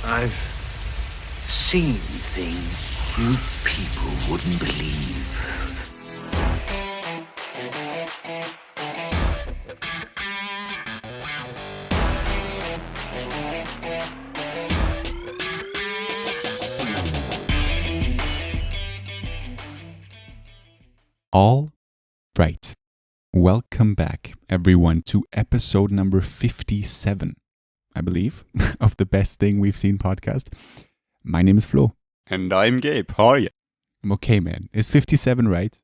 I've seen things you people wouldn't believe. All right. Welcome back, everyone, to episode number 57, I believe, of the Best Thing We've Seen podcast. My name is Flo. And I'm Gabe. How are you? I'm okay, man. Is 57 right?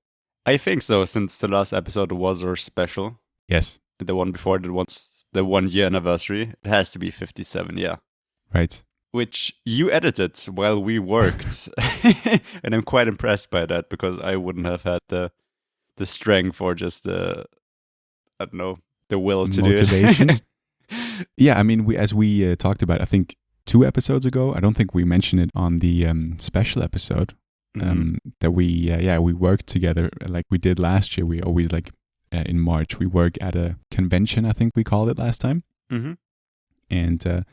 I think so, since the last episode was our special. Yes. The one before that was the 1 year anniversary. It has to be 57, yeah. Right. Which you edited while we worked. And I'm quite impressed by that because I wouldn't have had the strength or just the will to Motivation. do it. Yeah, I mean, as we talked about, I think 2 episodes ago, I don't think we mentioned it on the special episode, that we worked together like we did last year. We always in March, we work at a convention, I think we called it last time. Mm-hmm. And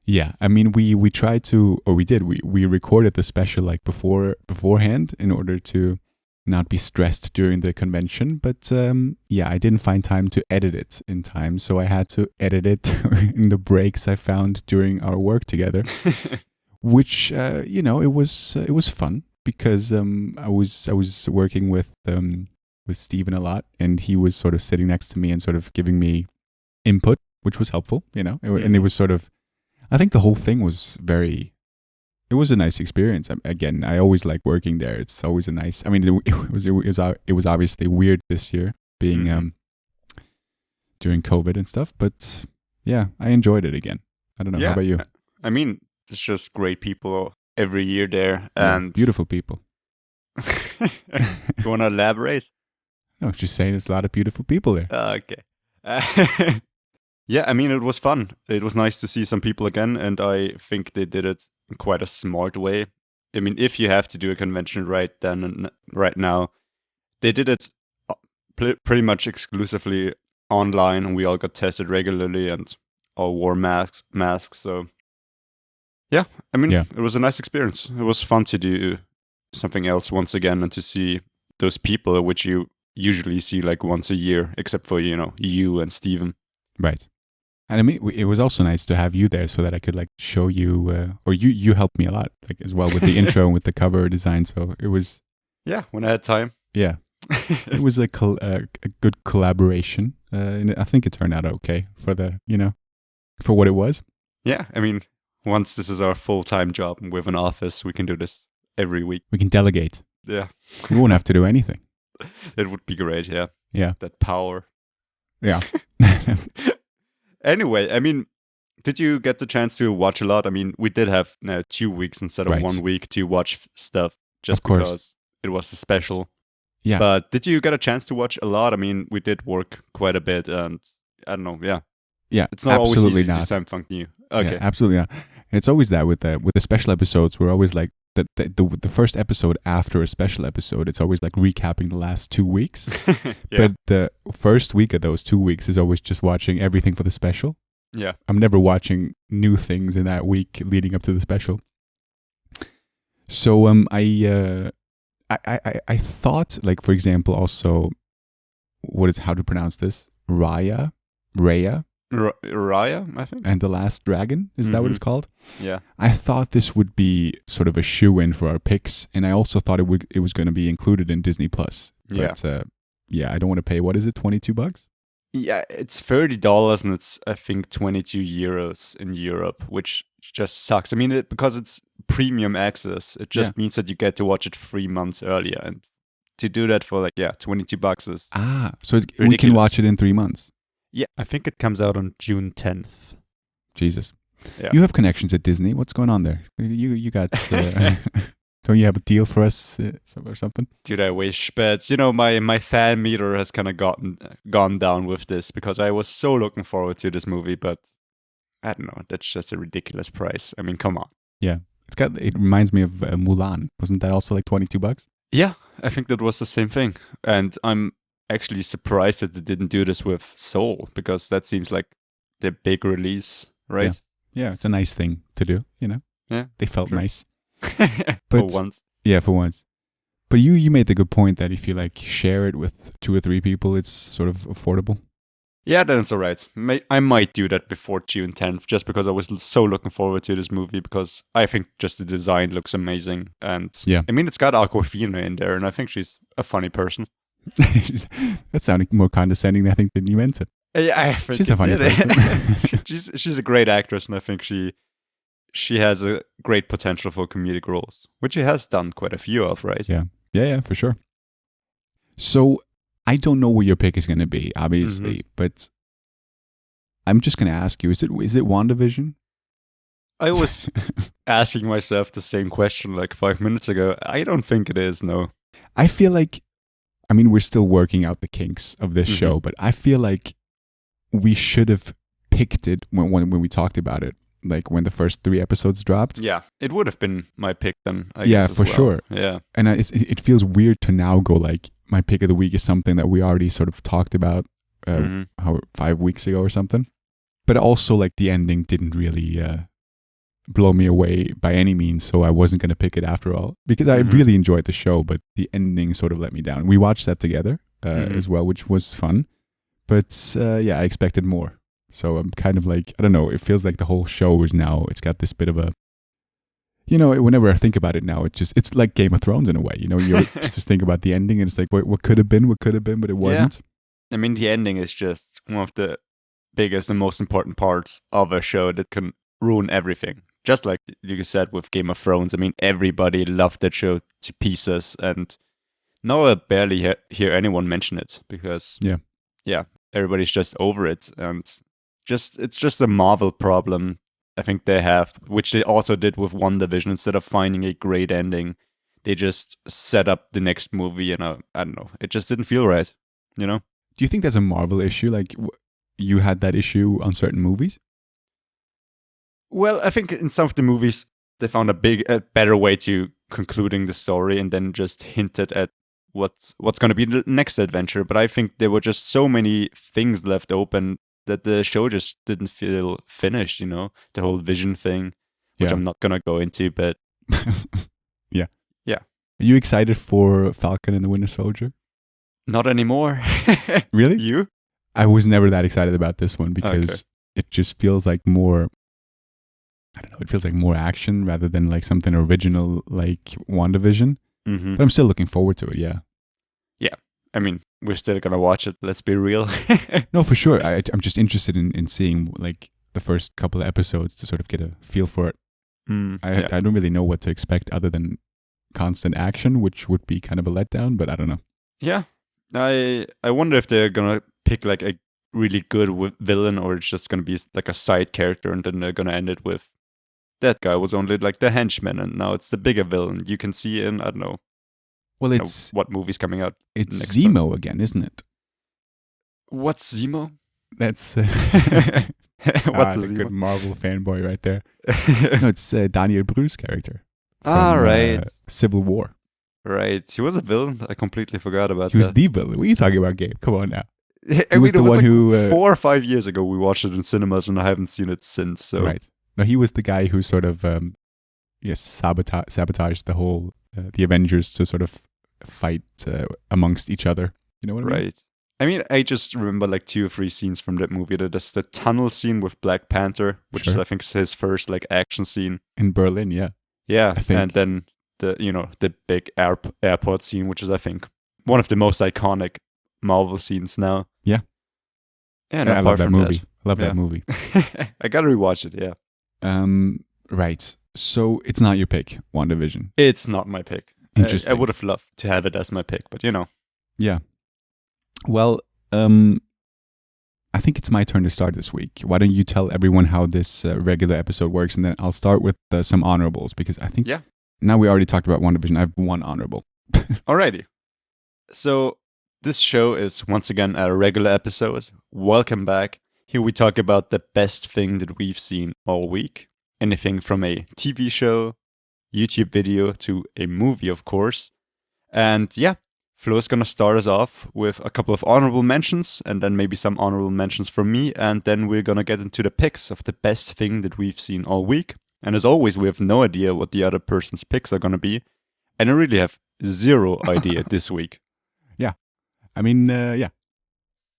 yeah, I mean, we tried to, or we did, we recorded the special beforehand in order to not be stressed during the convention, but I didn't find time to edit it in time, so I had to edit it in the breaks I found during our work together, which it was fun because I was working with Steven a lot, and he was sort of sitting next to me and sort of giving me input, which was helpful, and it was sort of, I think the whole thing was it was a nice experience. Again, I always like working there. It's always a nice. I mean, it was obviously weird this year being during COVID and stuff, but yeah, I enjoyed it again. I don't know. How about you? I mean, it's just great people every year there, Yeah, and beautiful people. You want to elaborate? No, I was just saying, there's a lot of beautiful people there. Okay. Yeah, I mean, it was fun. It was nice to see some people again, and I think they did it in quite a smart way. I mean, if you have to do a convention right now, they did it pretty much exclusively online, and we all got tested regularly and all wore masks. So, yeah, I mean, It was a nice experience. It was fun to do something else once again and to see those people which you usually see like once a year, except for, you and Steven. Right. And I mean, it was also nice to have you there so that I could show you, or you helped me a lot, as well with the intro and with the cover design. So it was, yeah, when I had time. Yeah, it was a good collaboration, and I think it turned out okay for for what it was. Yeah, I mean, once this is our full-time job and we have an office, we can do this every week. We can delegate. Yeah, we won't have to do anything. That would be great. Yeah. Yeah. That power. Yeah. Anyway, I mean, did you get the chance to watch a lot? I mean, we did have 2 weeks instead of 1 week to watch stuff just because it was a special. Yeah. But did you get a chance to watch a lot? I mean, we did work quite a bit, and I don't know. Yeah. Yeah. It's not always easy not. to do something new. Okay. Yeah, absolutely not. It's always that with the special episodes. We're always like the first episode after a special episode. It's always like recapping the last 2 weeks. Yeah. But the first week of those 2 weeks is always just watching everything for the special. Yeah. I'm never watching new things in that week leading up to the special. So I thought, for example, also, how to pronounce this? Raya, Raya, I think. And the Last Dragon, is that what it's called? Yeah. I thought this would be sort of a shoe-in for our picks, and I also thought it was going to be included in Disney Plus. But I don't want to pay, what is it, $22? Yeah, it's $30 and it's, I think, 22 euros in Europe, which just sucks. I mean, because it's premium access, it just means that you get to watch it 3 months earlier, and to do that for $22 is so ridiculous. We can watch it in 3 months. Yeah, I think it comes out on June 10th. Jesus. Yeah. You have connections at Disney. What's going on there? You got... don't you have a deal for us or something? Dude, I wish. But, my fan meter has kind of gone down with this because I was so looking forward to this movie. But I don't know. That's just a ridiculous price. I mean, come on. Yeah. It reminds me of Mulan. Wasn't that also like $22? Yeah, I think that was the same thing. And I'm actually surprised that they didn't do this with Soul, because that seems like the big release, right? Yeah, it's a nice thing to do, Yeah, They felt true. nice. For But once. yeah, for once. But you made the good point that if you like share it with 2 or 3 people, it's sort of affordable. Yeah, then it's alright. I might do that before June 10th, just because I was so looking forward to this movie, because I think just the design looks amazing. And Yeah. I mean, it's got Aquafina in there, and I think she's a funny person. That sounded more condescending, I think, than you meant it. Yeah, I think She's a funny person. she's a great actress, and I think she has a great potential for comedic roles, which she has done quite a few of, right? Yeah, for sure. So I don't know what your pick is going to be, obviously, but I'm just going to ask you: is it WandaVision? I was asking myself the same question like 5 minutes ago. I don't think it is. No. I feel like, I mean, we're still working out the kinks of this show, but I feel like we should have picked it when we talked about it, like when the first 3 episodes dropped. Yeah, it would have been my pick then. I Yeah, guess, as for well. sure. Yeah. And it feels weird to now go like, my pick of the week is something that we already sort of talked about 5 weeks ago or something. But also, like, the ending didn't really blow me away by any means, so I wasn't going to pick it after all. Because I really enjoyed the show, but the ending sort of let me down. We watched that together as well, which was fun. But yeah, I expected more. So I'm kind of like, I don't know, it feels like the whole show is now, it's got this bit of a, you know, whenever I think about it now, it's like Game of Thrones in a way. You know, you just think about the ending and it's like, what could have been, but it wasn't. Yeah. I mean, the ending is just one of the biggest and most important parts of a show that can ruin everything. Just like you said with Game of Thrones. I mean, everybody loved that show to pieces, and now I barely hear anyone mention it because, everybody's just over it, and it's just a Marvel problem. I think they have, which they also did with WandaVision. Instead of finding a great ending, they just set up the next movie, and I don't know, it just didn't feel right, you know? Do you think that's a Marvel issue? Like, you had that issue on certain movies? Well, I think in some of the movies, they found a better way to concluding the story, and then just hinted at what's going to be the next adventure. But I think there were just so many things left open that the show just didn't feel finished, you know? The whole Vision thing, which I'm not going to go into, but... Yeah. Yeah. Are you excited for Falcon and the Winter Soldier? Not anymore. Really? You? I was never that excited about this one because it just feels like more... I don't know, it feels like more action rather than like something original like WandaVision. Mm-hmm. But I'm still looking forward to it, yeah. Yeah. I mean, we're still going to watch it, let's be real. No, for sure. I'm just interested in seeing like the first couple of episodes to sort of get a feel for it. I don't really know what to expect other than constant action, which would be kind of a letdown, but I don't know. Yeah. I wonder if they're going to pick like a really good villain, or it's just going to be like a side character, and then they're going to end it with that guy was only like the henchman, and now it's the bigger villain. You can see in, I don't know. Well, it's what movie's coming out. It's Zemo again, isn't it? What's Zemo? That's what's a good Marvel fanboy right there. No, it's Daniel Brühl's character. From, right. Civil War. Right. He was a villain. I completely forgot about that. He was the villain. What are you talking about, Gabe? Come on now. He was the one who 4 or 5 years ago we watched it in cinemas, and I haven't seen it since. So right. No, he was the guy who sort of sabotaged the whole the Avengers to sort of fight amongst each other. You know what I mean? Right. I mean, I just remember like 2 or 3 scenes from that movie. There's the tunnel scene with Black Panther, which I think is his first like action scene in Berlin. Yeah. Yeah, and then the big airport scene, which is I think one of the most iconic Marvel scenes now. Yeah. And I love that movie. That movie. I gotta rewatch it. Yeah. Right. So it's not your pick, WandaVision. It's not my pick. Interesting. I would have loved to have it as my pick, but you know. Yeah. Well, I think it's my turn to start this week. Why don't you tell everyone how this regular episode works, and then I'll start with some honorables, because I think now we already talked about WandaVision. I have one honorable. Alrighty. So this show is once again a regular episode. Welcome back. Here we talk about the best thing that we've seen all week. Anything from a TV show, YouTube video, to a movie, of course. And yeah, Flo's gonna start us off with a couple of honorable mentions, and then maybe some honorable mentions from me, and then we're gonna get into the picks of the best thing that we've seen all week. And as always, we have no idea what the other person's picks are going to be. And I really have zero idea this week. Yeah. I mean, yeah.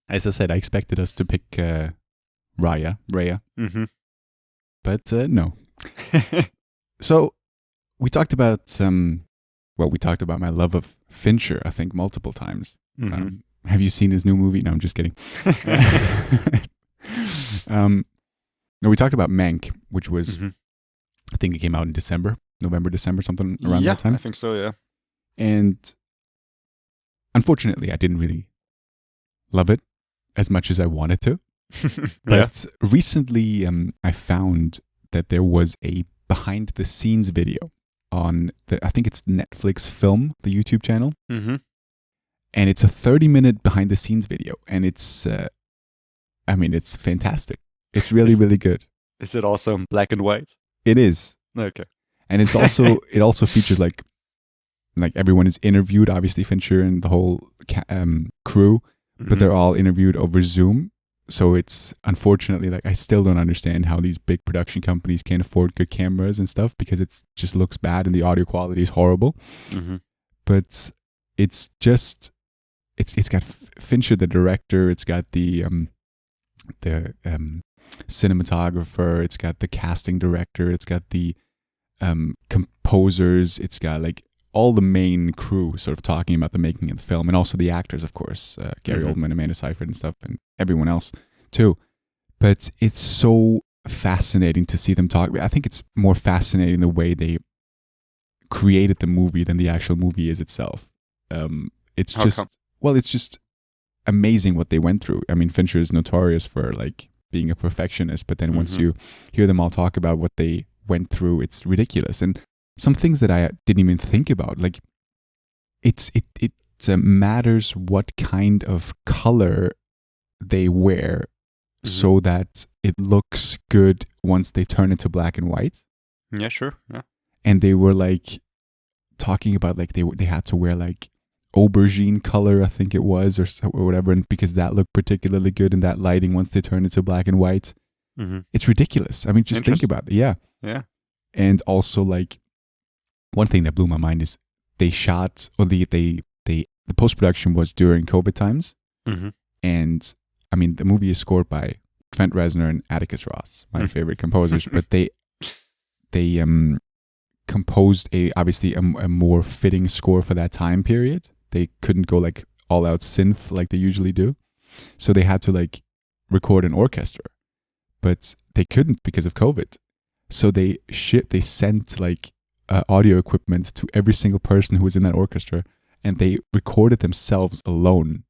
As I said, I expected us to pick Raya. Mm-hmm. But no. So we talked about we talked about my love of Fincher, I think, multiple times. Mm-hmm. Have you seen his new movie? No, I'm just kidding. No, we talked about Mank, which was, I think it came out in November, December, something around that time. I think so, yeah. And unfortunately, I didn't really love it as much as I wanted to. But recently, I found that there was a behind-the-scenes video on I think it's Netflix Film, the YouTube channel. Mm-hmm. And it's a 30-minute behind-the-scenes video. And it's, it's fantastic. It's really, really good. Is it also in black and white? It is. Okay. And it's also, it also features like everyone is interviewed, obviously Fincher and the whole crew, but they're all interviewed over Zoom. So it's unfortunately, like, I still don't understand how these big production companies can't afford good cameras and stuff, because it just looks bad and the audio quality is horrible. Mm-hmm. But it's just, it's got Fincher, the director, it's got the cinematographer, it's got the casting director, it's got the composers, it's got like all the main crew sort of talking about the making of the film, and also the actors, of course, Gary Oldman, Amanda Seyfried and stuff, and everyone else too. But it's so fascinating to see them talk. I think it's more fascinating the way they created the movie than the actual movie is itself. It's just amazing what they went through. I mean, Fincher is notorious for like being a perfectionist, but then once you hear them all talk about what they went through, it's ridiculous. And some things that I didn't even think about, like it matters what kind of color they wear so that it looks good once they turn into black and white. Yeah, sure. Yeah. And they were like talking about like they had to wear like aubergine color, I think it was, or whatever, and because that looked particularly good in that lighting once they turned into black and white. It's ridiculous. I mean, just think about it. Yeah. And also, like, one thing that blew my mind is they shot, or the post-production was during COVID times. And I mean, the movie is scored by Trent Reznor and Atticus Ross, my favorite composers, but they composed obviously a more fitting score for that time period. They couldn't go like all out synth like they usually do. So they had to like record an orchestra, but they couldn't because of COVID. So they sent like audio equipment to every single person who was in that orchestra, and they recorded themselves alone,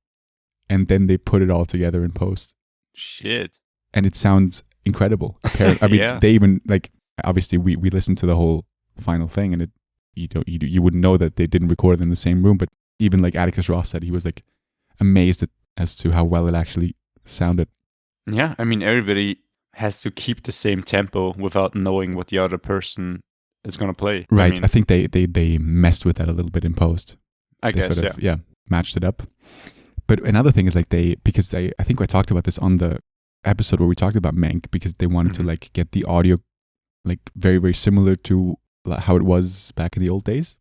and then they put it all together in post. Shit. And it sounds incredible. I mean, they even like, obviously we listened to the whole final thing, and you wouldn't know that they didn't record it in the same room, but even like Atticus Ross said, he was like amazed as to how well it actually sounded. Yeah, I mean, everybody has to keep the same tempo without knowing what the other person is going to play. Right. I think they messed with that a little bit in post. I guess, sort of, matched it up. But another thing is like I think I talked about this on the episode where we talked about Mank, because they wanted to like get the audio like very, very similar to how it was back in the old days.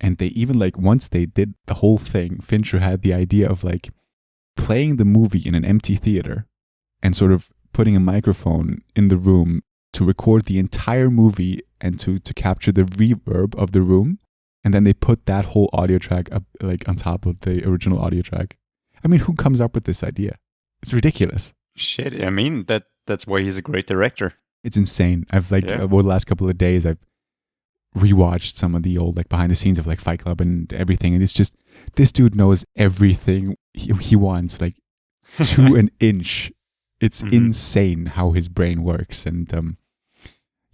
And they even like, once they did the whole thing, Fincher had the idea of like playing the movie in an empty theater and sort of putting a microphone in the room to record the entire movie and to capture the reverb of the room. And then they put that whole audio track up like on top of the original audio track. I mean, who comes up with this idea? It's ridiculous. Shit. I mean, that's why he's a great director. It's insane. I've like over the last couple of days, I've rewatched some of the old like behind the scenes of like Fight Club and everything, and it's just, this dude knows everything he wants, like to an inch. It's insane how his brain works. And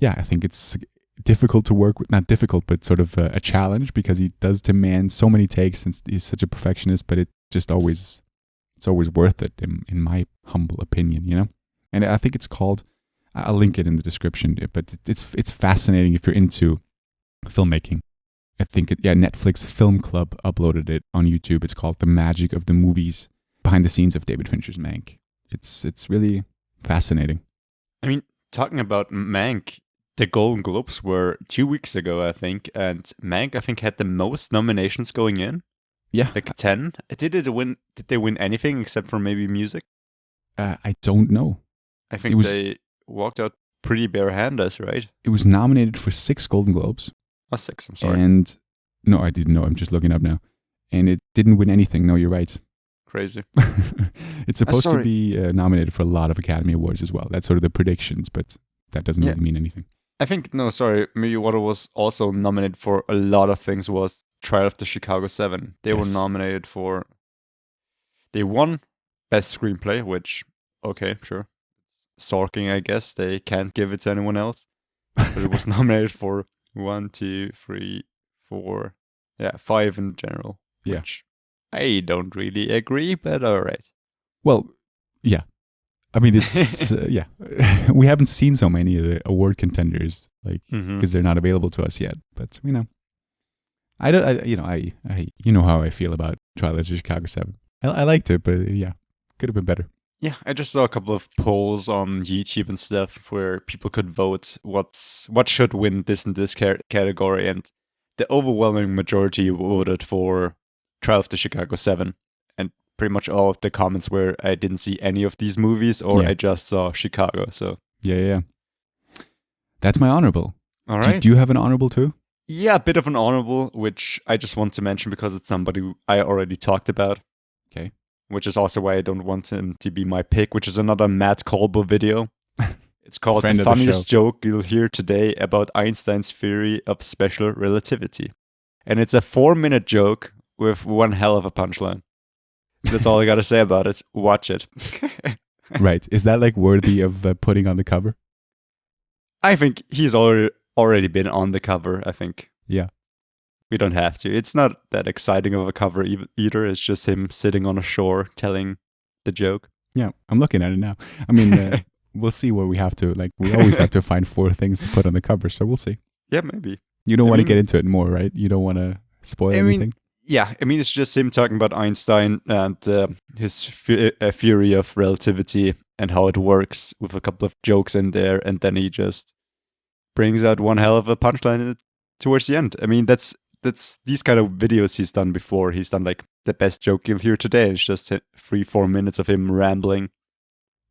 I think it's difficult to work with, not difficult, but sort of a challenge, because he does demand so many takes and he's such a perfectionist, but it's always worth it in my humble opinion, you know? And I think it's called, I'll link it in the description, but it's fascinating if you're into filmmaking. I think Netflix Film Club uploaded it on YouTube. It's called The Magic of the Movies, behind the scenes of David Fincher's Mank. It's really fascinating. I mean, talking about Mank, the Golden Globes were 2 weeks ago, I think, and Mank, I think, had the most nominations going in. Yeah. Like 10. Did they win anything except for maybe music? I don't know. I think they walked out pretty barehanded, right? It was nominated for 6 Golden Globes. Oh, 6, I'm sorry. And no, I didn't know. I'm just looking up now. And it didn't win anything. No, you're right. Crazy. It's supposed to be nominated for a lot of Academy Awards as well. That's sort of the predictions, but that doesn't really mean anything. I think, maybe what was also nominated for a lot of things was Trial of the Chicago 7. They were nominated for... They won Best Screenplay, which, okay, sure. Sorking, I guess. They can't give it to anyone else. But it was nominated for 1, 2, 3, 4... Yeah, 5 in general. Yeah. Which I don't really agree, but all right. Well, yeah. I mean, it's yeah. We haven't seen so many of the award contenders, like because they're not available to us yet. But I don't. You know how I feel about Trial of the Chicago 7. I liked it, but yeah, could have been better. Yeah, I just saw a couple of polls on YouTube and stuff where people could vote what should win this and this category, and the overwhelming majority voted for Trial of the Chicago 7. And pretty much all of the comments were, I didn't see any of these movies, or I just saw Chicago. So yeah. That's my honorable. All right. Do you have an honorable too? Yeah, a bit of an honorable, which I just want to mention because it's somebody I already talked about. Okay. Which is also why I don't want him to be my pick, which is another MattColbo video. It's called The Funniest Joke You'll Hear Today About Einstein's Theory of Special Relativity. And it's a 4-minute joke with one hell of a punchline. That's all I got to say about it. Watch it. Right. Is that like worthy of putting on the cover? I think he's already been on the cover, I think. Yeah. We don't have to. It's not that exciting of a cover either. It's just him sitting on a shore telling the joke. Yeah, I'm looking at it now. I mean, we'll see where we have to. Like, we always have to find 4 things to put on the cover, so we'll see. Yeah, maybe. You don't want to get into it more, right? You don't want to spoil anything? Yeah, I mean, it's just him talking about Einstein and his theory of relativity and how it works with a couple of jokes in there, and then he just brings out one hell of a punchline towards the end. I mean, that's these kind of videos he's done before. He's done like the best joke you'll hear today. It's just 3-4 minutes of him rambling.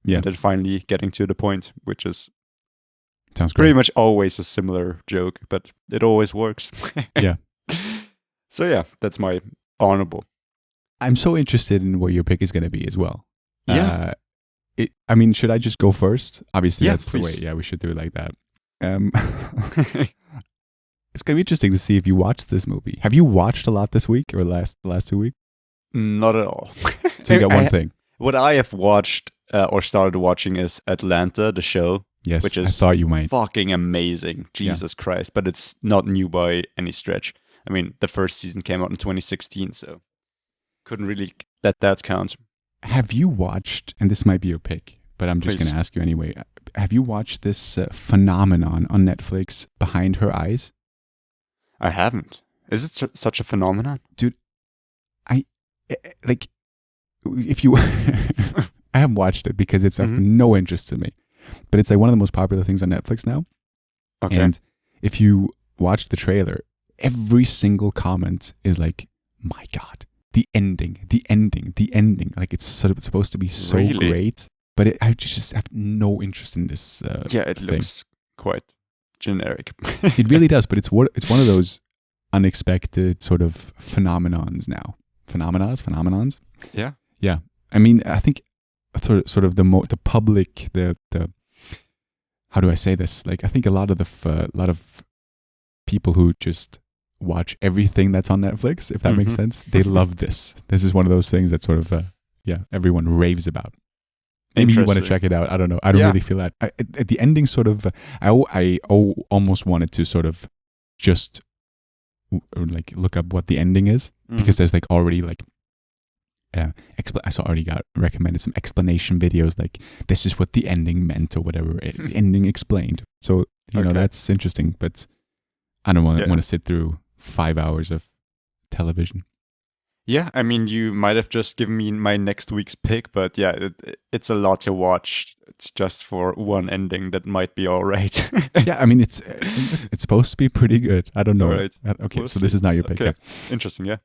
Yeah. And then finally getting to the point, which is sounds great. Pretty much always a similar joke, but it always works. Yeah. So yeah, that's my honorable. I'm so interested in what your pick is going to be as well. Yeah. I mean, should I just go first? Obviously, that's please. the way. Yeah, we should do it like that. It's going to be interesting to see if you watched this movie. Have you watched a lot this week or the last 2 weeks? Not at all. So you got one thing. What I have watched or started watching is Atlanta, the show. Yes, which is I thought you might. Fucking amazing. Jesus Christ. But it's not new by any stretch. I mean, the first season came out in 2016, so couldn't really let that count. Have you watched, and this might be your pick, but I'm just going to ask you anyway. Have you watched this phenomenon on Netflix, Behind Her Eyes? I haven't. Is it such a phenomenon? Dude, if you... I haven't watched it because it's of no interest to me. But it's like one of the most popular things on Netflix now. Okay. And if you watch the trailer, every single comment is like, my God, the ending. Like it's supposed to be so great. But I just have no interest in this it looks quite generic. It really does, but it's one of those unexpected sort of phenomenons now. Phenomenons? Yeah. Yeah. I mean, I think sort of the public, the how do I say this? Like, I think a lot of people who just watch everything that's on Netflix, if that makes sense, they love this. This is one of those things that sort of, everyone raves about. Maybe you want to check it out. I don't know. I don't really feel that. At the ending, sort of, I almost wanted to sort of just like look up what the ending is because there's like already like I already got recommended some explanation videos like this is what the ending meant or whatever. The ending explained. So you know that's interesting, but I don't want to sit through 5 hours of television. Yeah, I mean, you might have just given me my next week's pick, but yeah, it's a lot to watch. It's just for one ending that might be all right. Yeah, I mean, it's supposed to be pretty good. I don't know. All right. Okay, We'll so this see. is now your pick. Okay. Yeah. Interesting, yeah.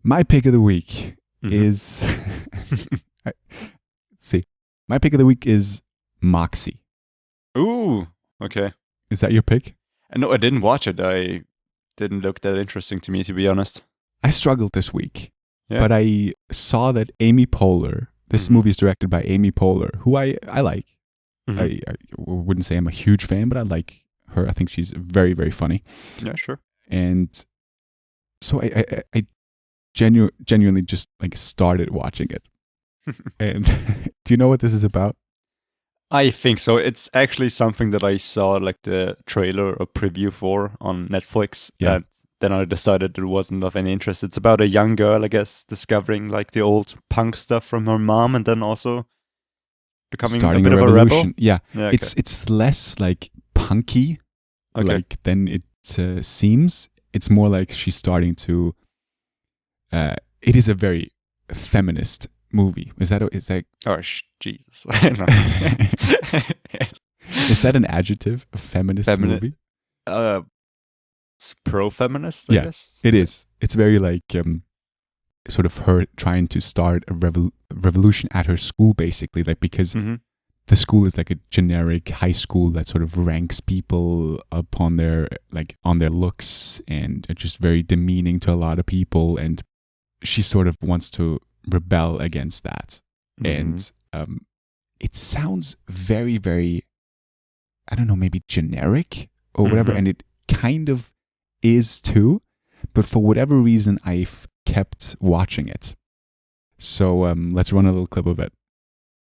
My pick of the week is... let's see. My pick of the week is Moxie. Ooh, okay. Is that your pick? No, I didn't watch it. I didn't look that interesting to me, to be honest. I struggled this week, Yeah. but I saw that Amy Poehler, this movie is directed by Amy Poehler, who I like. I wouldn't say I'm a huge fan, but I like her. I think she's very, very funny. Yeah, sure. And so I genuinely just like started watching it. And do you know what this is about? I think so. It's actually something that I saw like the trailer or preview for on Netflix. Yeah. And then I decided it wasn't of any interest. It's about a young girl, I guess, discovering like the old punk stuff from her mom and then also becoming Starting a bit of a revolution. rebel. Yeah. Yeah, okay. It's less like punky Okay. like than it seems. It's more like she's starting to it is a very feminist movie. Is that Oh, Jesus. is that an adjective? A feminist movie? It's pro-feminist, I guess. It is. It's very like sort of her trying to start a revolution at her school, basically, like because the school is like a generic high school that sort of ranks people upon their like on their looks and are just very demeaning to a lot of people, and she sort of wants to rebel against that. And it sounds very, very, I don't know, maybe generic or whatever, and it kind of is too, but for whatever reason I've kept watching it. So let's run a little clip of it.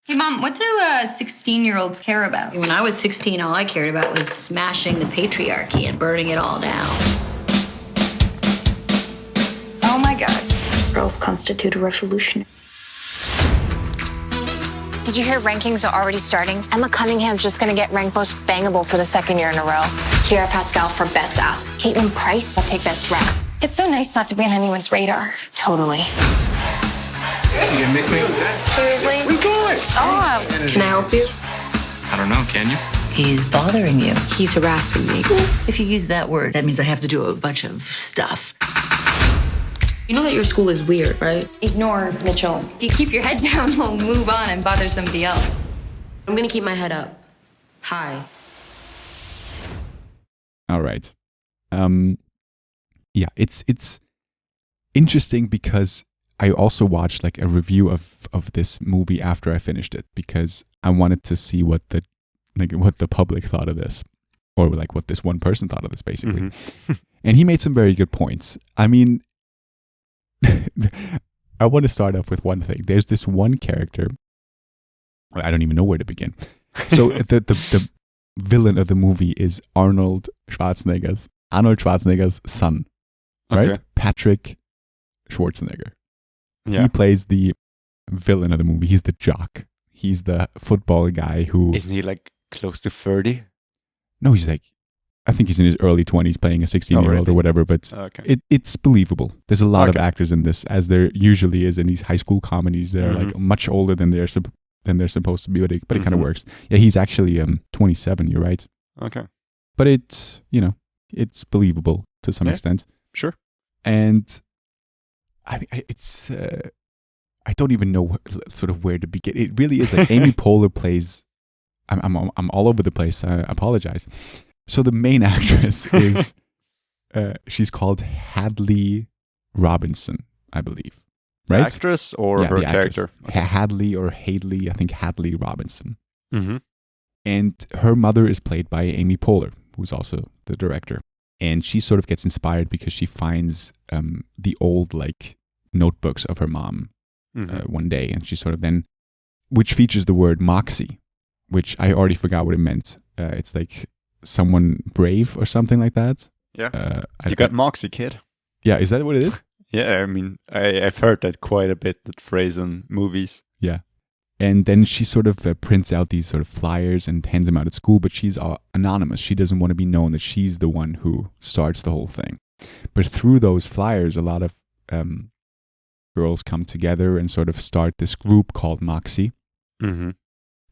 Hey Mom, what do 16-year-olds care about? When I was 16, all I cared about was smashing the patriarchy and burning it all down. Oh my God. Girls constitute a revolution. Did you hear rankings are already starting? Emma Cunningham's just gonna get ranked most bangable for the second year in a row. Kiera Pascal for best ass. Caitlin Price will take best rap. It's so nice not to be on anyone's radar. Totally. You miss me? Seriously? We good. Stop. Can I help you? I don't know, can you? He's bothering you. He's harassing me. If you use that word, that means I have to do a bunch of stuff. You know that your school is weird, right? Ignore Mitchell. If you keep your head down, we'll move on and bother somebody else. I'm gonna keep my head up. High. All right. Yeah, it's interesting because I also watched like a review of this movie after I finished it because I wanted to see what the public thought of this, or like what this one person thought of this, basically. And he made some very good points. I mean, I want to start off with one thing. There's this one character. I don't even know where to begin. So the villain of the movie is Arnold Schwarzenegger's son, right? Okay. Patrick Schwarzenegger. Yeah. He plays the villain of the movie. He's the jock. He's the football guy who... Isn't he like close to 30? No, he's like... I think he's in his early 20s playing a 16-year-old or whatever, but it's believable. There's a lot of actors in this, as there usually is in these high school comedies. They're like much older than they're supposed to be, but it kind of works. Yeah, he's actually 27, you're right. Okay. But it's, it's believable to some extent. Sure. And it's... I don't even know sort of where to begin. It really is like Amy Poehler plays... I'm all over the place. I apologize. So the main actress is, she's called Hadley Robinson, I believe. Right? Actress or her character? Okay. Hadley or Hadley, I think Hadley Robinson. Mm-hmm. And her mother is played by Amy Poehler, who's also the director. And she sort of gets inspired because she finds the old like notebooks of her mom one day. And she sort of then, which features the word Moxie, which I already forgot what it meant. It's like someone brave or something like that. Yeah. You got Moxie, kid. Yeah, is that what it is? Yeah, I mean, I've heard that quite a bit, that phrase in movies. Yeah. And then she sort of prints out these sort of flyers and hands them out at school, but she's anonymous. She doesn't want to be known that she's the one who starts the whole thing. But through those flyers, a lot of girls come together and sort of start this group called Moxie Mm-hmm.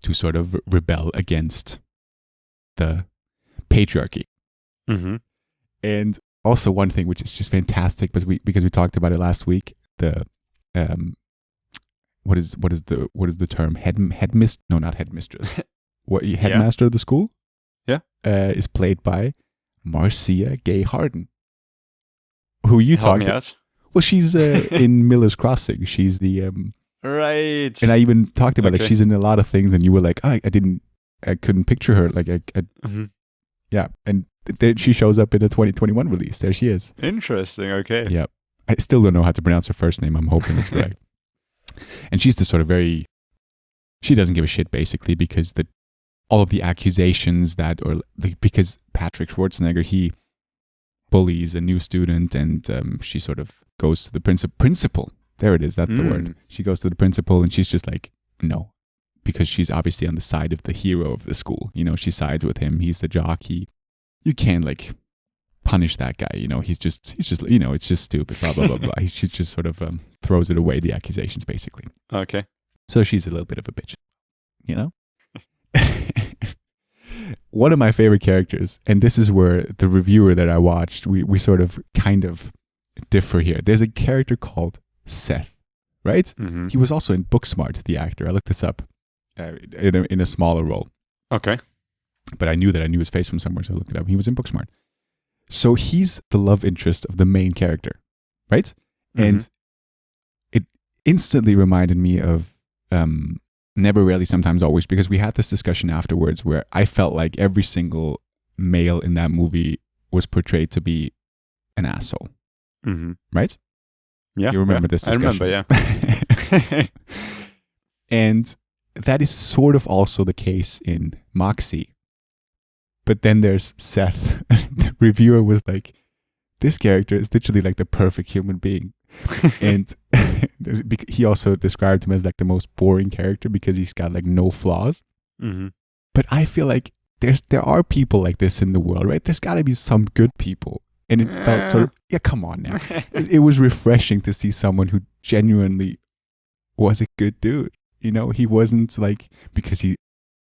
to sort of rebel against the patriarchy. Mm-hmm. And also one thing which is just fantastic, because we talked about it last week, the what is the term, not headmistress, headmaster of the school, is played by Marcia Gay Harden, who you Help talked me about. out. Well, she's in Miller's Crossing. She's the Right. and I even talked about like Okay. she's in a lot of things, and you were like, I couldn't picture her. Like Mhm. yeah, and then she shows up in a 2021 release. There she is. Interesting. Okay. Yeah, I still don't know how to pronounce her first name. I'm hoping it's correct. And she's the sort of she doesn't give a shit basically, because all of the accusations because Patrick Schwarzenegger, he bullies a new student, and she sort of goes to the principal. There it is. That's the word. She goes to the principal, and she's just like, no, because she's obviously on the side of the hero of the school. You know, she sides with him. He's the jock. You can't like punish that guy. You know, he's just you know, it's just stupid. Blah blah blah blah. She just sort of throws it away, the accusations basically. Okay. So she's a little bit of a bitch, you know. One of my favorite characters, and this is where the reviewer that I watched, we sort of kind of differ here. There's a character called Seth, right? Mm-hmm. He was also in Booksmart, the actor. I looked this up in a smaller role, Okay. but I knew his face from somewhere, so I looked it up. He was in Booksmart. So he's the love interest of the main character, right? And it instantly reminded me of Never, Rarely, Sometimes, Always, because we had this discussion afterwards where I felt like every single male in that movie was portrayed to be an asshole, Mm-hmm. right? Yeah. You remember yeah. this discussion? I remember, yeah. And that is sort of also the case in Moxie. But then there's Seth. The reviewer was like, this character is literally like the perfect human being. And he also described him as like the most boring character because he's got like no flaws. Mm-hmm. But I feel like there are people like this in the world, right? There's got to be some good people. And it felt sort of, yeah, come on now. It was refreshing to see someone who genuinely was a good dude. You know, he wasn't like,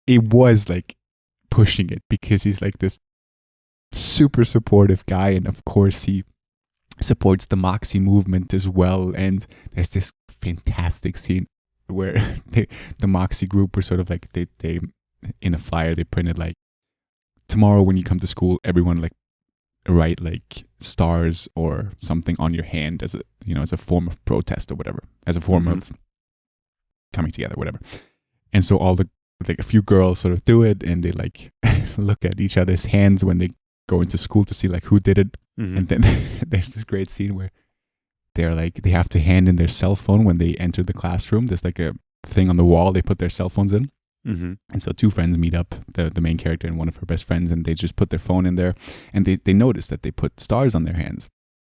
it was like pushing it because he's like this super supportive guy. And of course he supports the Moxie movement as well. And there's this fantastic scene where the Moxie group were sort of like, they in a flyer, they printed like, tomorrow when you come to school, everyone like write like stars or something on your hand as a form of protest or whatever, as a form of coming together, whatever. And so a few girls sort of do it, and they like look at each other's hands when they go into school to see like who did it. Mm-hmm. And then there's this great scene where they're like, they have to hand in their cell phone when they enter the classroom. There's like a thing on the wall they put their cell phones in. Mm-hmm. And so two friends meet up, the main character and one of her best friends, and they just put their phone in there, and they notice that they put stars on their hands.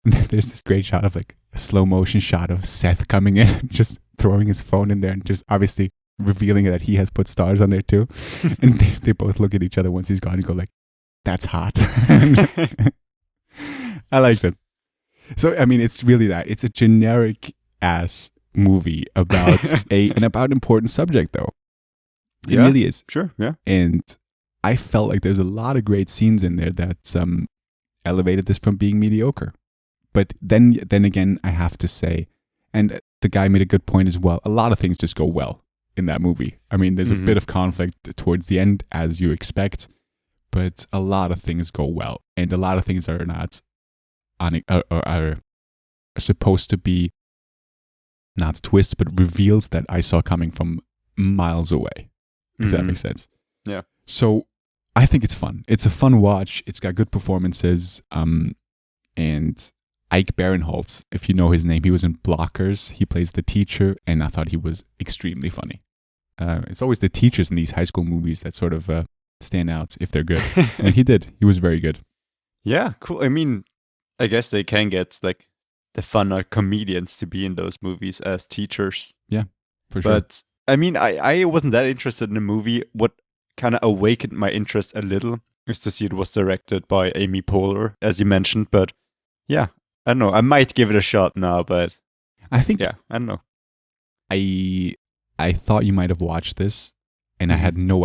And there's this great shot of like a slow motion shot of Seth coming in, just throwing his phone in there and just obviously revealing that he has put stars on there too. And they both look at each other once he's gone and go like, that's hot. I liked it. So, I mean, it's really that. It's a generic ass movie about an important subject though. It really is. Sure, yeah. And I felt like there's a lot of great scenes in there that elevated this from being mediocre. But then again, I have to say, and the guy made a good point as well, a lot of things just go well in that movie. I mean, there's a bit of conflict towards the end, as you expect, but a lot of things go well. And a lot of things are not, are supposed to be not twists, but reveals that I saw coming from miles away. If that makes sense. Yeah. So I think it's fun. It's a fun watch. It's got good performances. And Ike Barinholtz, if you know his name, he was in Blockers. He plays the teacher, and I thought he was extremely funny. It's always the teachers in these high school movies that sort of stand out if they're good. And he did. He was very good. Yeah, cool. I mean, I guess they can get like the funner comedians to be in those movies as teachers. Yeah, for sure. But I mean, I wasn't that interested in the movie. What kind of awakened my interest a little is to see it was directed by Amy Poehler, as you mentioned. But yeah, I don't know. I might give it a shot now, but I think yeah, I don't know. I thought you might have watched this, and I had no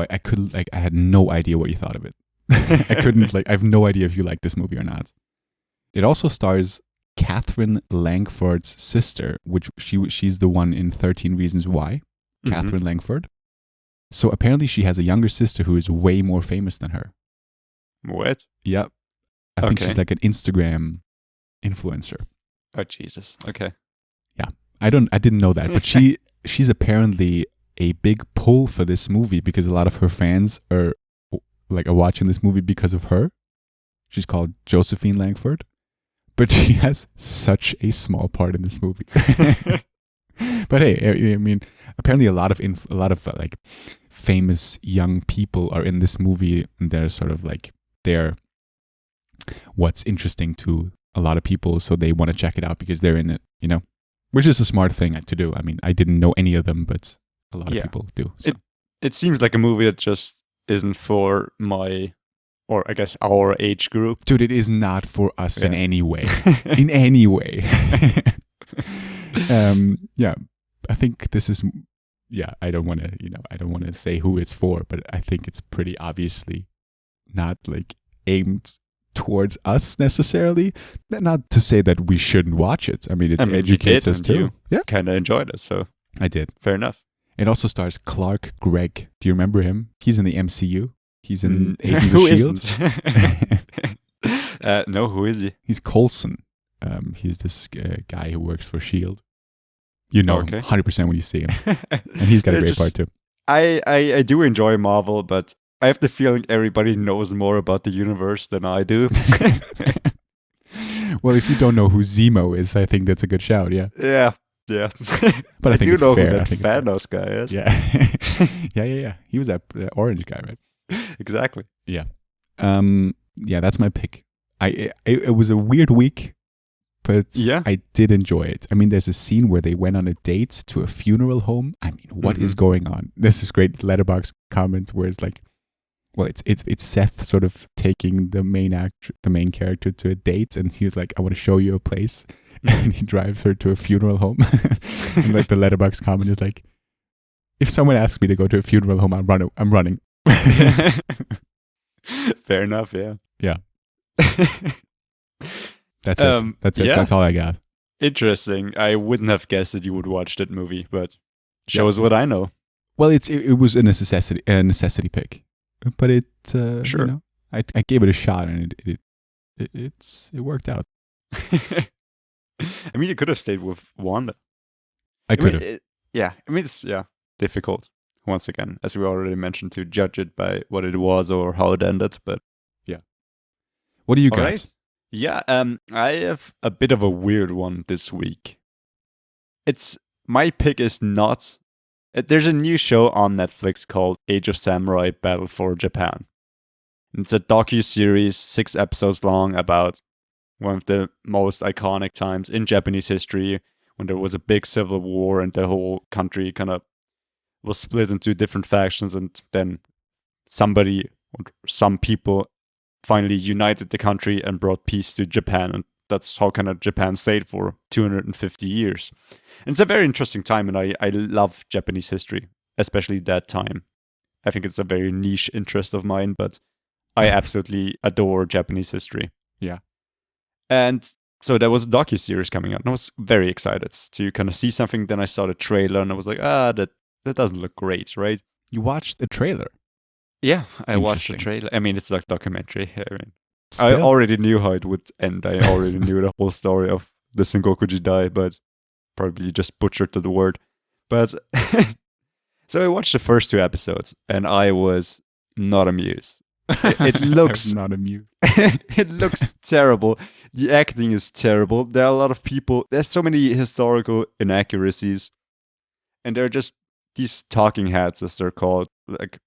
idea what you thought of it. I have no idea if you like this movie or not. It also stars Catherine Langford's sister, which she's the one in 13 Reasons Why, Catherine Langford. So apparently she has a younger sister who is way more famous than her. What? Yep. I think Okay. she's like an Instagram influencer. Oh, Jesus. Okay. Yeah. I didn't know that, but she's apparently a big pull for this movie because a lot of her fans are watching this movie because of her. She's called Josephine Langford, but she has such a small part in this movie. But hey, I mean, apparently a lot of like famous young people are in this movie, and they're sort of like they're what's interesting to a lot of people, so they want to check it out because they're in it, you know, which is a smart thing to do. I mean, I didn't know any of them, but a lot of people do. So. It seems like a movie that just isn't for my, or I guess our age group. Dude, it is not for us in any way. In any way. Yeah, I think this is. Yeah, I don't want to say who it's for, but I think it's pretty obviously not like aimed towards us necessarily. Not to say that we shouldn't watch it. I mean, it educates us too. Yeah, kind of enjoyed it, so I did. Fair enough. It also stars Clark Gregg. Do you remember him? He's in the MCU. He's in Agents Who of S.H.I.E.L.D. isn't? No, who is he? He's Coulson. He's this guy who works for S.H.I.E.L.D. You know him 100% when you see him. And he's got a great part too. I do enjoy Marvel, but I have the feeling everybody knows more about the universe than I do. Well, if you don't know who Zemo is, I think that's a good shout, yeah. Yeah. But I think do it's know fair. who I that think Thanos guy is. Yeah. yeah. He was that orange guy, right? Exactly. Yeah. Yeah, that's my pick. It was a weird week, but I did enjoy it. I mean, there's a scene where they went on a date to a funeral home. I mean, what is going on? There's this great letterbox comment where it's like, well, it's Seth sort of taking the main character to a date, and he was like, I want to show you a place. And he drives her to a funeral home. And like the letterbox comment is like, if someone asks me to go to a funeral home, I'm running. Fair enough, yeah. Yeah. That's it. That's it. Yeah. That's all I got. Interesting. I wouldn't have guessed that you would watch that movie, but shows what I know. Well, it was a necessity pick, but it Sure. You know, I gave it a shot, and it worked out. I mean, you could have stayed with Wanda. I could have. Yeah, I mean, it's difficult, once again, as we already mentioned, to judge it by what it was or how it ended, but... Yeah. What do you got? Right. Yeah, I have a bit of a weird one this week. My pick is not... There's a new show on Netflix called Age of Samurai Battle for Japan. It's a docu-series, 6 episodes long, about one of the most iconic times in Japanese history, when there was a big civil war and the whole country kind of was split into different factions, and then some people finally united the country and brought peace to Japan, and that's how kind of Japan stayed for 250 years. And it's a very interesting time, and I love Japanese history, especially that time. I think it's a very niche interest of mine, but I absolutely adore Japanese history. Yeah. And so there was a docu-series coming out, and I was very excited to kind of see something. Then I saw the trailer, and I was like, that doesn't look great, right? You watched the trailer? Yeah, I watched the trailer. I mean, it's like documentary. I mean, Still? I already knew how it would end. I already knew the whole story of the Sengoku Jidai, but probably just butchered the word. But so I watched the first 2 episodes, and I was not amused. It looks not amused. It looks terrible. The acting is terrible. There are a lot of people. There's so many historical inaccuracies, and they're just these talking heads, as they're called, like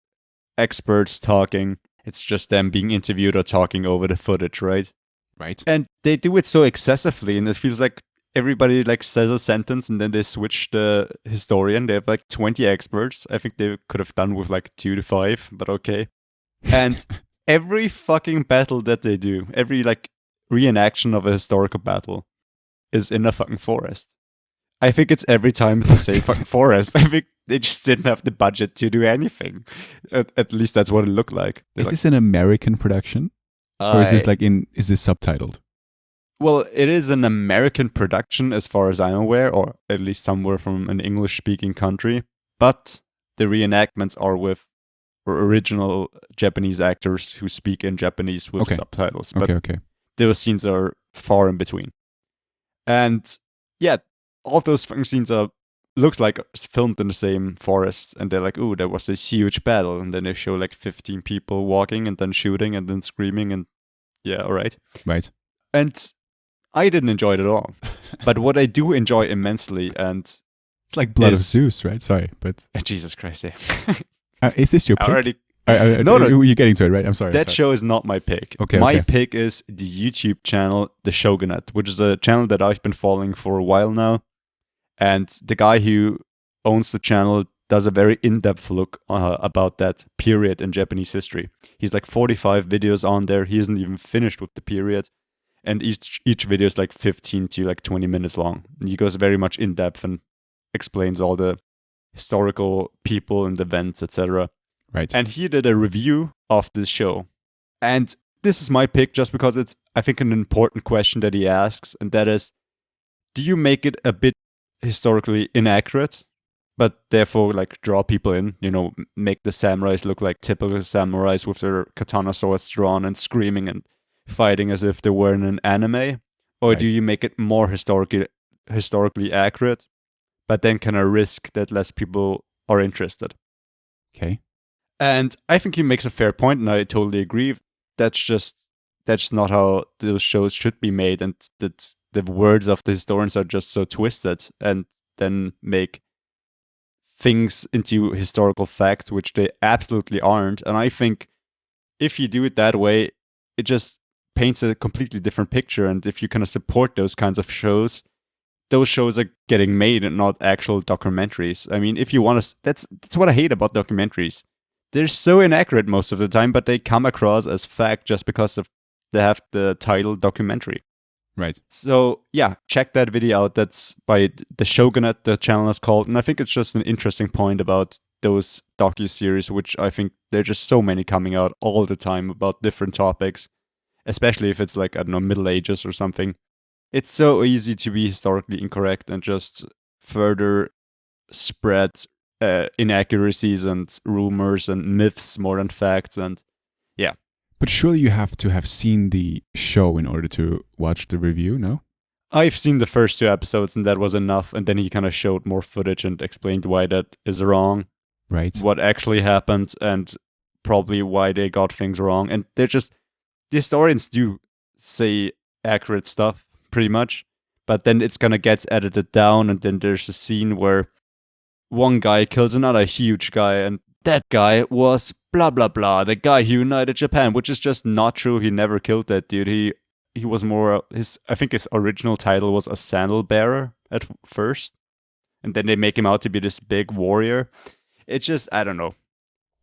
experts talking. It's just them being interviewed or talking over the footage, right? Right. And they do it so excessively, and it feels like everybody like says a sentence and then they switch the historian. They have like 20 experts. I think they could have done with like 2 to 5, but okay. And every fucking battle that they do, every like reenaction of a historical battle is in a fucking forest. I think it's every time it's the same fucking forest. I think they just didn't have the budget to do anything. At least that's what it looked like. Is this an American production? Or is this is this subtitled? Well, it is an American production as far as I'm aware, or at least somewhere from an English-speaking country. But the reenactments are with original Japanese actors who speak in Japanese with subtitles. But Okay. those scenes are far in between. And yeah, all those fucking scenes looks like it's filmed in the same forest, and they're like, "Ooh, there was this huge battle," and then they show like 15 people walking and then shooting and then screaming, and yeah, all right. Right. And I didn't enjoy it at all. But what I do enjoy immensely, and it's like Blood of Zeus, right? Sorry, but Jesus Christ, yeah. Is this your pick? Already. No, you're getting to it, right? I'm sorry. That show is not my pick. Okay. My pick is the YouTube channel, The Shogunate, which is a channel that I've been following for a while now. And the guy who owns the channel does a very in-depth look about that period in Japanese history. He's like 45 videos on there. He isn't even finished with the period. And each video is like 15 to like 20 minutes long. And he goes very much in-depth and explains all the historical people and events, etc. Right. And he did a review of this show. And this is my pick just because it's, I think, an important question that he asks. And that is, do you make it a bit historically inaccurate, but therefore like draw people in, make the samurais look like typical samurais with their katana swords drawn and screaming and fighting as if they were in an anime? Or do you make it more historically accurate, but then kind of risk that less people are interested? Okay. And I think he makes a fair point, and I totally agree. That's not how those shows should be made, and that the words of the historians are just so twisted, and then make things into historical facts, which they absolutely aren't. And I think if you do it that way, it just paints a completely different picture. And if you kind of support those kinds of shows, those shows are getting made and not actual documentaries. I mean, if you want to, that's what I hate about documentaries. They're so inaccurate most of the time, but they come across as fact just because they have the title documentary. Right. So yeah, check that video out. That's by The Shogunate, the channel is called. And I think it's just an interesting point about those docuseries, which I think there are just so many coming out all the time about different topics, especially if it's like, I don't know, Middle Ages or something. It's so easy to be historically incorrect and just further spread inaccuracies and rumors and myths more than facts. And yeah. But surely you have to have seen the show in order to watch the review, no? I've seen the first 2 episodes and that was enough. And then he kind of showed more footage and explained why that is wrong. Right. What actually happened and probably why they got things wrong. And the historians do say accurate stuff pretty much, but then it's gonna get edited down, and then there's a scene where one guy kills another huge guy, and that guy was blah blah blah, the guy who united Japan, which is just not true. He never killed that dude. He was more I think his original title was a sandal bearer at first, and then they make him out to be this big warrior. It's just, I don't know.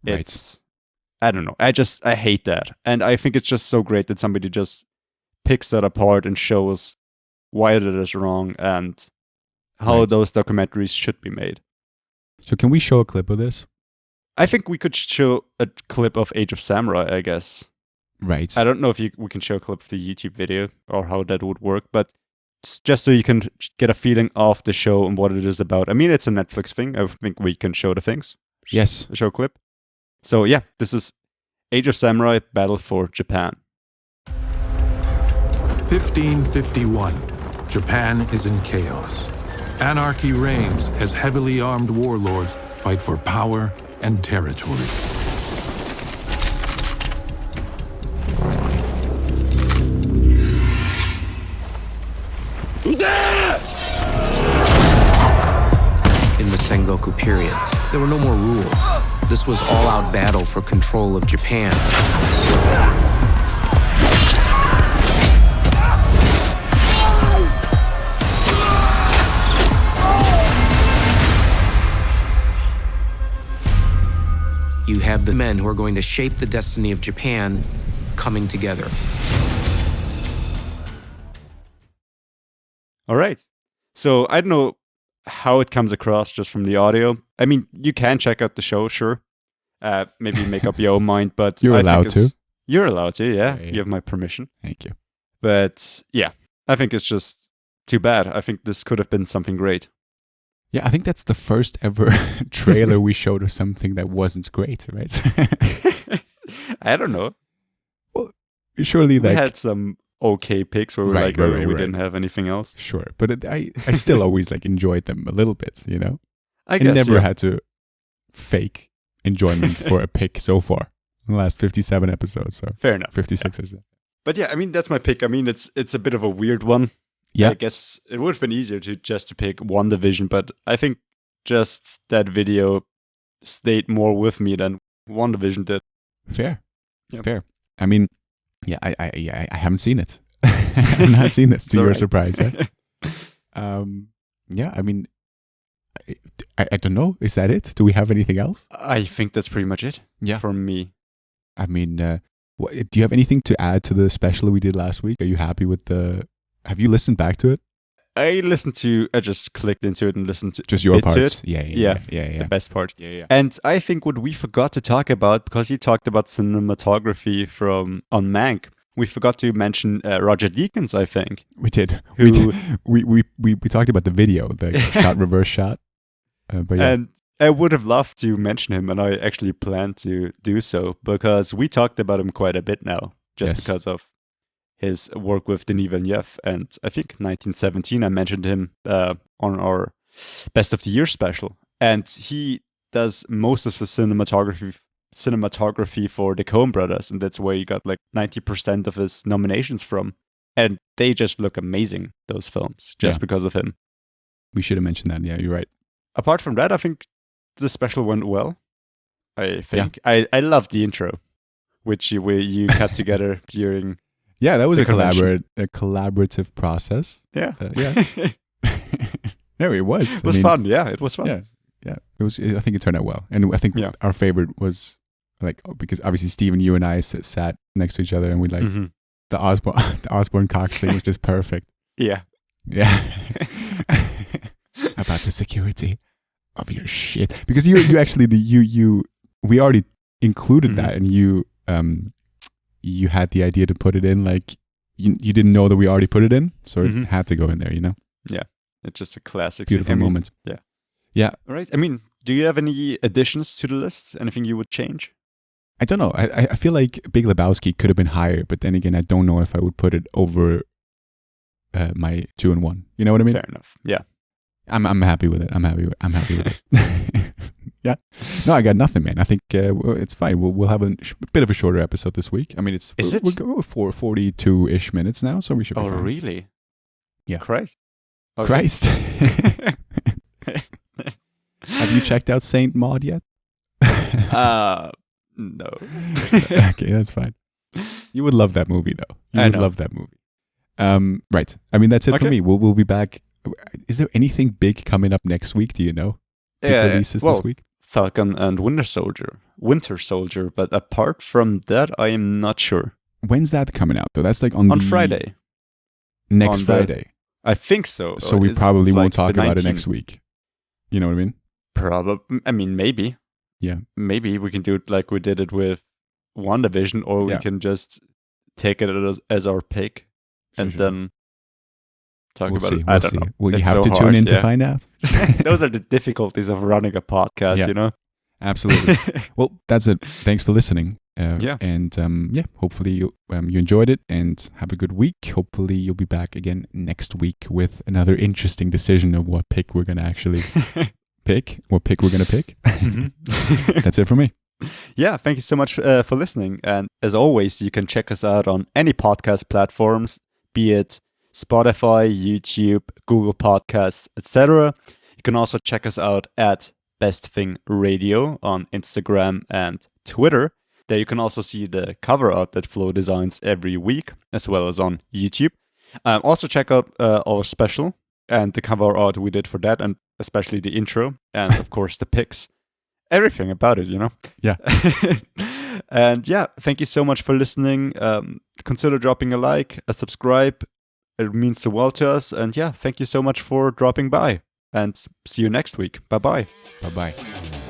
I don't know. I hate that. And I think it's just so great that somebody just picks that apart and shows why that is wrong and how those documentaries should be made. So can we show a clip of this? I think we could show a clip of Age of Samurai, I guess. Right. I don't know if we can show a clip of the YouTube video or how that would work, but just so you can get a feeling of the show and what it is about. I mean, it's a Netflix thing. I think we can show the things. Yes. Show a clip. So yeah, this is Age of Samurai Battle for Japan. 1551. Japan is in chaos. Anarchy reigns as heavily armed warlords fight for power and territory. In the Sengoku period, there were no more rules. This was all-out battle for control of Japan. You have the men who are going to shape the destiny of Japan coming together. All right. So I don't know how it comes across just from the audio. I mean, you can check out the show, sure. Maybe make up your own mind, but You're I allowed think to. You're allowed to, yeah. Yeah. You have my permission. Thank you. But yeah, I think it's just too bad. I think this could have been something great. Yeah, I think that's the first ever trailer we showed of something that wasn't great, right? I don't know. Well, surely We like had some okay picks where we Right, we right. didn't have anything else. sure, but I still always like enjoyed them a little bit, you know. I I guess never yeah. had to fake enjoyment for a pick so far in the last 57 episodes, so Fair enough. 56 or so. But yeah, I mean that's my pick. I mean it's a bit of a weird one. Yeah. I guess it would have been easier to pick WandaVision, but I think just that video stayed more with me than WandaVision did. Fair. Yep. Fair. I mean, yeah, I haven't seen it. I have not seen this, to your alright. surprise. Yeah, I mean, I don't know. Is that it? Do we have anything else? I think that's pretty much it. Yeah. From me. I mean, do you have anything to add to the special we did last week? Are you happy with the... Have you listened back to it? I just clicked into it and listened to Just your bits to parts? it. Yeah. The best part. Yeah. And I think what we forgot to talk about, because you talked about cinematography on Mank, we forgot to mention Roger Deakins, I think. We did. Who- We talked about the video, the shot reverse shot. But yeah. And I would have loved to mention him, and I actually plan to do so, because we talked about him quite a bit now, just Yes. because of his work with Denis Villeneuve. And I think 1917, I mentioned him on our Best of the Year special. And he does most of the cinematography for the Coen brothers, and that's where he got like 90% of his nominations from. And they just look amazing, those films, just Yeah. because of him. We should have mentioned that. Yeah, you're right. Apart from that, I think the special went well. I think I loved the intro, which you cut together during. Yeah, that was The a convention. collaborative process. Yeah, Yeah. No, it was. It was fun. Yeah, it was fun. Yeah. It was. I think it turned out well, and I think Yeah. our favorite was like because obviously Steve, you and I sat next to each other, and we like Mhm. the Osborne Cox thing was just perfect. Yeah. Yeah. About the security of your shit, because you actually we already included that, and you had the idea to put it in, like you didn't know that we already put it in, so Mhm. it had to go in there, you know. Yeah, it's just a classic. Beautiful I mean, moment. Yeah. Yeah. All right. I mean, do you have any additions to the list? Anything you would change? I don't know. I feel like Big Lebowski could have been higher, but then again, I don't know if I would put it over my 2 and 1. You know what I mean? Fair enough. Yeah. I'm happy with it. I'm happy with it. Yeah. No, I got nothing, man. I think it's fine. We'll have a bit of a shorter episode this week. I mean, we're going for 42-ish minutes now, so we should be Oh, fine. really? Yeah. Christ. Okay. Christ. Have you checked out Saint Maud yet? No. Okay, that's fine. You would love that movie, though. You I would know. love that movie. Right. I mean, that's it for Okay. me. We'll be back. Is there anything big coming up next week? Do you know? Big releases well, this week? Falcon and Winter Soldier. But apart from that, I am not sure. When's that coming out, though? That's like on Friday. Next On the- Friday. I think so. So Or we it's probably like won't talk the about it 19th. next week. You know what I mean? Probably. I mean, maybe. Yeah. Maybe we can do it like we did it with WandaVision, or we Yeah. can just take it as our pick and Sure. then talk We'll about see. it. I We'll don't see. know. Well, you It's have so to tune hard, in to yeah. find out. Those are the difficulties of running a podcast, Yeah. you know? Absolutely. Well, that's it. Thanks for listening. Yeah. And hopefully you enjoyed it and have a good week. Hopefully you'll be back again next week with another interesting decision of what pick we're going to actually pick. What pick we're going to pick. That's it for me. Yeah, thank you so much for listening. And as always, you can check us out on any podcast platforms, be it Spotify, YouTube, Google Podcasts, etc. You can also check us out at Best Thing Radio on Instagram and Twitter. There you can also see the cover art that Flo designs every week, as well as on YouTube. Also check out our special and the cover art we did for that, and especially the intro, and of course the pics. Everything about it, you know? Yeah. And yeah, thank you so much for listening. Consider dropping a like, a subscribe. It means the world to us. And yeah, thank you so much for dropping by. and see you next week. Bye-bye. Bye-bye.